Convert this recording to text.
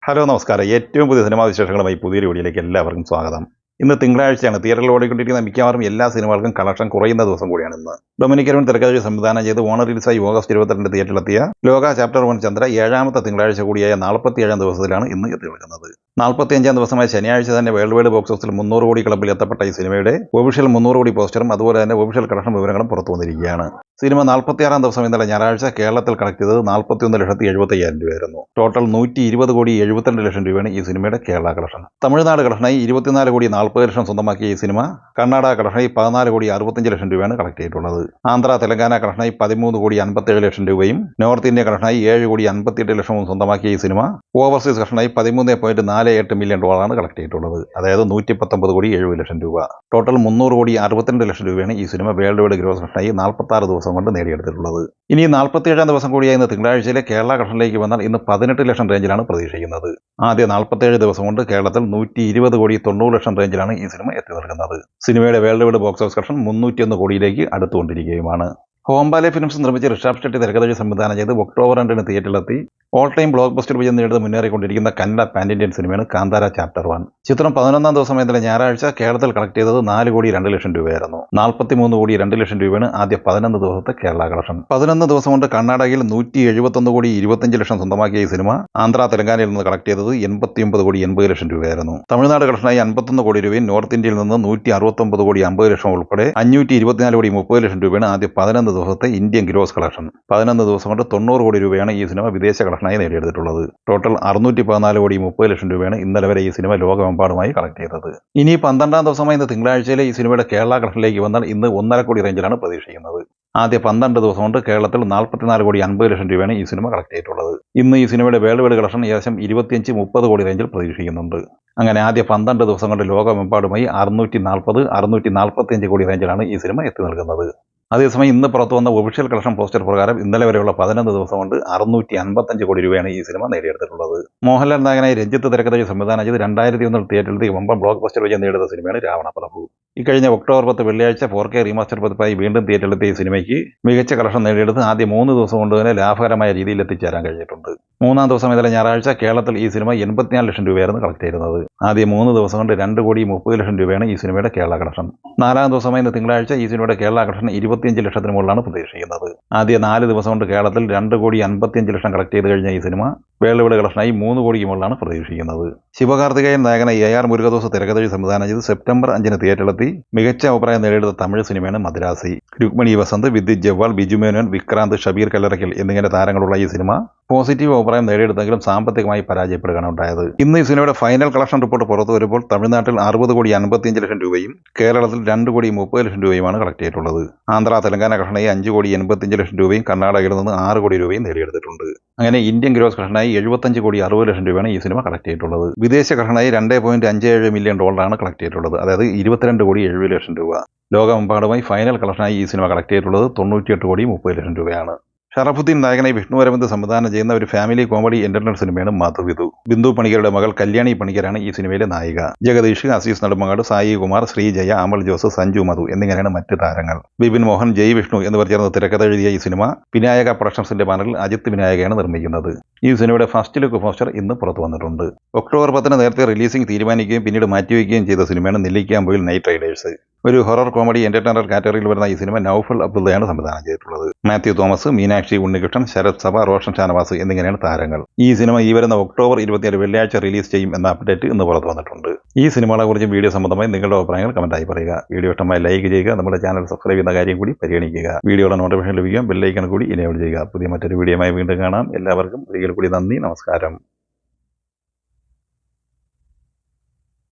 Hello നമസ്കാരം. ഏറ്റവും പുതിയ സിനിമാ വിശേഷങ്ങളുമായി പുതിയൊരു വീഡിയോയിലേക്ക് എല്ലാവർക്കും സ്വാഗതം. ഇന്ന് തിങ്കളാഴ്ചയാണ്. തിയേറ്ററിൽ ഓടിക്കൊണ്ടിരിക്കുന്ന മിക്കവാറും എല്ലാ സിനിമകൾക്കും കളക്ഷൻ കുറയുന്ന ദിവസം കൂടിയാണ് ഇന്ന്. ഡൊമിനിക് അരുൺ തിരക്കഥ സംവിധാനം ചെയ്ത് ഓണർ റിലീസായി ഓഗസ്റ്റ് 22 തിയേറ്ററിലെത്തിയ ലോക ചാപ്റ്റർ 1 ചന്ദ്ര 7ാമത്തെ തിങ്കളാഴ്ച കൂടിയായ 47ാം ദിവസത്തിലാണ് ഇന്ന് എത്തി നിൽക്കുന്നത്. 45ാം ദിവസമായ ശനിയാഴ്ച തന്നെ വേൾഡ് വൈഡ് ബോക്സ് ഓഫീസിൽ 300 കോടി ക്ലബ്ബിൽ എത്തപ്പെട്ട ഈ സിനിമയുടെ ഒഫീഷ്യൽ 300 കോടി പോസ്റ്ററും അതുപോലെ തന്നെ ഒഫീഷ്യൽ കളക്ഷൻ വിവരങ്ങളും പുറത്തു വന്നിരിക്കുകയാണ്. സിനിമ 46ാം ദിവസം ഇന്നലെ ഞായറാഴ്ച കേരളത്തിൽ കളക്ട് ചെയ്തത് 41,75,000 രൂപയായിരുന്നു. ടോട്ടൽ 120 കോടി 72 ലക്ഷം രൂപയാണ് ഈ സിനിമയുടെ കേരള കളക്ഷൻ. തമിഴ്നാട് കളക്ഷനായി 24 കോടി 40 ലക്ഷം സ്വന്തമാക്കിയ ഈ സിനിമ കർണാടക കളക്ഷനായി 14 കോടി 65 ലക്ഷം രൂപയാണ് കളക്ട് ചെയ്തിട്ടുള്ളത്. ആന്ധ്ര തെലങ്കാന കളക്ഷനായി 13 കോടി 57 ലക്ഷം രൂപയും നോർത്ത് ഇന്ത്യ കളക്ഷനായി 7 കോടി 58 ലക്ഷവും സ്വന്തമാക്കിയ ഈ സിനിമ ഓവർസീസ് കളക്ഷനായി 13.48 മില്യൺ ഡോളറാണ് കളക്ട് ചെയ്തിട്ടുള്ളത്. അതായത് 119 കോടി 70 ലക്ഷം രൂപ. ടോട്ടൽ 300 കോടി 62 ലക്ഷം രൂപയാണ് ഈ സിനിമ വേൾഡ് വൈഡ് ഗ്രോസ് കളക്ഷനായി 46 ദിവസം കൊണ്ട് നേടിയെടുത്തിട്ടുള്ളത്. ഇനി 47ാം ദിവസം കൂടിയായ ഇന്ന് തിങ്കളാഴ്ചയിലെ കേരള കളക്ഷനിലേക്ക് വന്നാൽ ഇന്ന് 18 ലക്ഷം റേഞ്ചിലാണ് പ്രതീക്ഷിക്കുന്നത്. ആദ്യ 47 ദിവസം കൊണ്ട് കേരളത്തിൽ 120 കോടി 90 ലക്ഷം റേഞ്ചിലാണ് ഈ സിനിമ എത്തി നിൽക്കുന്നത്. സിനിമയുടെ worldwide box office collection 301 കോടിയിലേക്ക് അടുത്തുകൊണ്ടിരിക്കുകയുമാണ്. ഹോംബാലെ ഫിലിംസ് നിർമ്മിച്ച് ഋഷഭ് ഷെട്ടി തിരക്കഥ സംവിധാനം ചെയ്ത് ഒക്ടോബർ 2 തിയേറ്ററിലെത്തി ഓൾ ടൈം ബ്ലോക്ക് ബസ്റ്റർ വിജയം നേടുന്ന മുന്നേറിക്കൊണ്ടിരിക്കുന്ന കന്നഡ പാൻ ഇന്ത്യൻ സിനിമയാണ് കാന്താര ചാപ്റ്റർ 1. ചിത്രം 11ാം ദിവസം ഇന്നലെ ഞായറാഴ്ച കേരളത്തിൽ കളക്ട് ചെയ്തത് 4 കോടി 2 ലക്ഷം രൂപയായിരുന്നു. 43 കോടി 2 ലക്ഷം രൂപയാണ് ആദ്യ 11 ദിവസത്തെ കേരള കളക്ഷൻ. 11 ദിവസം കൊണ്ട് കർണാടകയിൽ 171 കോടി 25 ലക്ഷം സ്വന്തമാക്കിയ ഈ സിനിമ ആന്ധ്ര തെലങ്കാനയിൽ നിന്ന് കളക്ട് ചെയ്തത് 89 കോടി 80 ലക്ഷം രൂപയായിരുന്നു. തമിഴ്നാട് കളക്ഷനായി 51 കോടി രൂപയും നോർത്ത് ഇന്ത്യയിൽ നിന്ന് 169 കോടി 50 ലക്ഷം ഉൾപ്പെടെ 524 കോടി 30 ലക്ഷം രൂപയാണ് ആദ്യ 11 ദിവസത്തെ ഇന്ത്യൻ ഗ്രോസ് കളക്ഷൻ. 11 ദിവസം കൊണ്ട് 90 കോടി രൂപയാണ് ഈ സിനിമ വിദേശ കളക്ഷനായി നേടിയെടുത്തിട്ടുള്ളത്. ടോട്ടൽ 614 കോടി 30 ലക്ഷം രൂപയാണ് ഇന്നലെ വരെ ഈ സിനിമ ലോകമെമ്പാടുമായി കളക്ട് ചെയ്തത്. ഇനി 12ാം ദിവസമായി ഇന്ന് തിങ്കളാഴ്ചയിലെ ഈ സിനിമയുടെ കേരള കളക്ഷനിലേക്ക് വന്നാൽ ഇന്ന് 1.5 കോടി റേഞ്ചിലാണ് പ്രതീക്ഷിക്കുന്നത്. ആദ്യ 12 ദിവസം കൊണ്ട് കേരളത്തിൽ 44 കോടി 50 ലക്ഷം രൂപയാണ് ഈ സിനിമ കളക്ട് ചെയ്തിട്ടുള്ളത്. ഇന്ന് ഈ സിനിമയുടെ വേൾഡ് വൈഡ് കളക്ഷൻ ഏകദേശം 25-30 കോടി റേഞ്ചിൽ പ്രതീക്ഷിക്കുന്നുണ്ട്. അങ്ങനെ ആദ്യ 12 ദിവസം കൊണ്ട് ലോകമെമ്പാടുമായി 640-645 കോടി റേഞ്ചിലാണ് ഈ സിനിമ എത്തി നിൽക്കുന്നത്. അതേസമയം ഇന്ന് പുറത്തു വന്ന ഒഫീഷ്യൽ കളക്ഷൻ പോസ്റ്റർ പ്രകാരം ഇന്നലെ വരെയുള്ള 11 ദിവസം കൊണ്ട് 655 കോടി രൂപയാണ് ഈ സിനിമ നേടിയെടുത്തിട്ടുള്ളത്. മോഹൻലാൽ നായകനായി രഞ്ജിത്ത് തിരക്കഥ സംവിധാനം ചെയ്ത് 2001 തിയേറ്ററിൽ വമ്പൻ ബ്ലോക്ക് ബസ്റ്റർ വിജയം നേടുന്ന സിനിമയാണ് രാവണപ്രഭു. ഇക്കഴിഞ്ഞ ഒക്ടോബർ 10 വെള്ളിയാഴ്ച 4K റീമാസ്റ്റർ പതിപ്പായി വീണ്ടും തിയേറ്ററിലെത്തിയ ഈ സിനിമയ്ക്ക് മികച്ച കളക്ഷൻ നേടിയെടുത്ത് ആദ്യ 3 ദിവസം കൊണ്ട് തന്നെ ലാഭകരമായ രീതിയിൽ എത്തിച്ചേരാൻ കഴിഞ്ഞിട്ടുണ്ട്. 3ാം ദിവസം ഇന്നലെ ഞായറാഴ്ച കേരളത്തിൽ ഈ സിനിമ 84 ലക്ഷം രൂപയായിരുന്നു കളക്ട് ചെയ്യുന്നത്. ആദ്യ 3 ദിവസം കൊണ്ട് 2 കോടി 30 ലക്ഷം രൂപയാണ് ഈ സിനിമയുടെ കേരള കളക്ഷൻ. 4ാം ദിവസമായി ഇന്ന് തിങ്കളാഴ്ച ഈ സിനിമയുടെ കേരള കളക്ഷൻ 25 ലക്ഷത്തിന് മുകളിലാണ് പ്രതീക്ഷിക്കുന്നത്. ആദ്യ 4 ദിവസം കൊണ്ട് കേരളത്തിൽ 2 കോടി 55 ലക്ഷം കളക്ട് ചെയ്ത് കഴിഞ്ഞ ഈ സിനിമ വേൾഡ് വൈഡ് കളക്ഷനായി 3 കോടിക്ക് മുകളിലാണ് പ്രതീക്ഷിക്കുന്നത്. ശിവകാർത്തികേയൻ നായകനായി AR മുരുകദോസ് തിരക്കഥ സംവിധാനം ചെയ്ത് സെപ്റ്റംബർ 5 തിയേറ്ററിലെത്തി മികച്ച അഭിപ്രായം നേടിയെടുത്ത തമിഴ് സിനിമയാണ് മദ്രാസി. രുക്മിണി വസന്ത്, വിദ്യുത് ജവ്വാൾ, ബിജു മേനോൻ, വിക്രാന്ത്, ഷബീർ കല്ലറയ്ക്കൽ എന്നിങ്ങനെ താരങ്ങളുള്ള ഈ സിനിമ പോസിറ്റീവ് അഭിപ്രായം നേടിയെടുത്തെങ്കിലും സാമ്പത്തികമായി പരാജയപ്പെടുകയാണ് ഉണ്ടായത്. ഇന്ന് ഈ സിനിമയുടെ ഫൈനൽ കളക്ഷൻ റിപ്പോർട്ട് പുറത്തു വരുമ്പോൾ തമിഴ്നാട്ടിൽ 60 കോടി 55 ലക്ഷം രൂപയും കേരളത്തിൽ 2 കോടി 30 ലക്ഷം രൂപയുമാണ് കളക്ട് ചെയ്തിട്ടുള്ളത്. ആന്ധ്ര തെലങ്കാന കളക്ഷനായി 5 കോടി 85 ലക്ഷം രൂപയും കർണാടകയിൽ നിന്ന് 6 കോടി രൂപയും നേടിയെടുത്തിട്ടുണ്ട്. അങ്ങനെ ഇന്ത്യൻ ഗ്രോസ് കളക്ഷനായി 75 കോടി 60 ലക്ഷം രൂപയാണ് ഈ സിനിമ കളക്ട് ചെയ്തിട്ടുള്ളത്. വിദേശ കളക്ഷനായി 2.57 മില്യൺ ഡോളറാണ് കളക്ട് ചെയ്തിട്ടുള്ളത്. അതായത് 22 കോടി 70 ലക്ഷം രൂപ. ലോകമെമ്പാടുമായി ഫൈനൽ കളക്ഷനായി ഈ സിനിമ കളക്ട് ചെയ്തിട്ടുള്ളത് 98 കോടി 30 ലക്ഷം രൂപയാണ്. ഷറഫുദ്ദീൻ നായകനായി വിഷ്ണു അരവിന്ദ് സംവിധാനം ചെയ്യുന്ന ഒരു ഫാമിലി കോമഡി എന്റർടൈൻമെന്റ് സിനിമയാണ് മധുവിധു. ബിന്ദു പണിക്കരുടെ മകൾ കല്യാണി പണിക്കരാണ് ഈ സിനിമയിലെ നായിക. ജഗദീഷ്, അസീസ് നെടുമങ്ങാട്, സായി കുമാർ, ശ്രീജയ, അമൽ ജോസ്, സഞ്ജു മധു എന്നിങ്ങനെയാണ് മറ്റ് താരങ്ങൾ. ബിപിൻ മോഹൻ, ജയ് വിഷ്ണു എന്നിവർ ചേർന്ന് തിരക്കഥ എഴുതിയ ഈ സിനിമ വിനായക പ്രൊഡക്ഷൻസിന്റെ ബാനറിൽ അജിത് വിനായകയാണ് നിർമ്മിക്കുന്നത്. ഈ സിനിമയുടെ ഫസ്റ്റ് ലുക്ക് പോസ്റ്റർ ഇന്ന് പുറത്തു വന്നിട്ടുണ്ട്. ഒക്ടോബർ 10 നേരത്തെ റിലീസിംഗ് തീരുമാനിക്കുകയും പിന്നീട് മാറ്റിവെക്കുകയും ചെയ്ത സിനിമയാണ് നെല്ലിക്കാമ്പൊയിൽ നൈറ്റ് റൈഡേഴ്സ്. ഒരു ഹൊറർ കോമഡി എന്റർടൈനർ കാറ്റഗറിയിൽ വരുന്ന ഈ സിനിമ നൗഫൽ അബ്ദുള്ളയാണ് സംവിധാനം ചെയ്തിട്ടുള്ളത്. മാത്യു തോമസ്, മീനാക്ഷി ഉണ്ണികൃഷ്ണൻ, ശരത് സഭ, റോഷൻ ഷാനവാസ് എന്നിങ്ങനെയാണ് താരങ്ങൾ. ഈ സിനിമ ഈ വരുന്ന ഒക്ടോബർ 27 വെള്ളിയാഴ്ച റിലീസ് ചെയ്യും എന്ന അപ്ഡേറ്റ് ഇന്ന് പുറത്തു വന്നിട്ടുണ്ട്. ഈ സിനിമകളെ കുറിച്ചും വീഡിയോ സംബന്ധമായി നിങ്ങളുടെ അഭിപ്രായങ്ങൾ കമന്റായി പറയുക. വീഡിയോ ഇഷ്ടമായി ലൈക്ക് ചെയ്യുക. നമ്മുടെ ചാനൽ സബ്സ്ക്രൈബ് ചെയ്യുന്ന കാര്യം കൂടി പരിഗണിക്കുക. വീഡിയോയുടെ നോട്ടിഫിക്കേഷൻ ലഭിക്കാൻ ബെല്ലൈക്കൺ കൂടി എനേബിൾ ചെയ്യുക. പുതിയ മറ്റൊരു വീഡിയോയുമായി വീണ്ടും കാണാം. എല്ലാവർക്കും ഒരിക്കൽ കൂടി നന്ദി, നമസ്കാരം.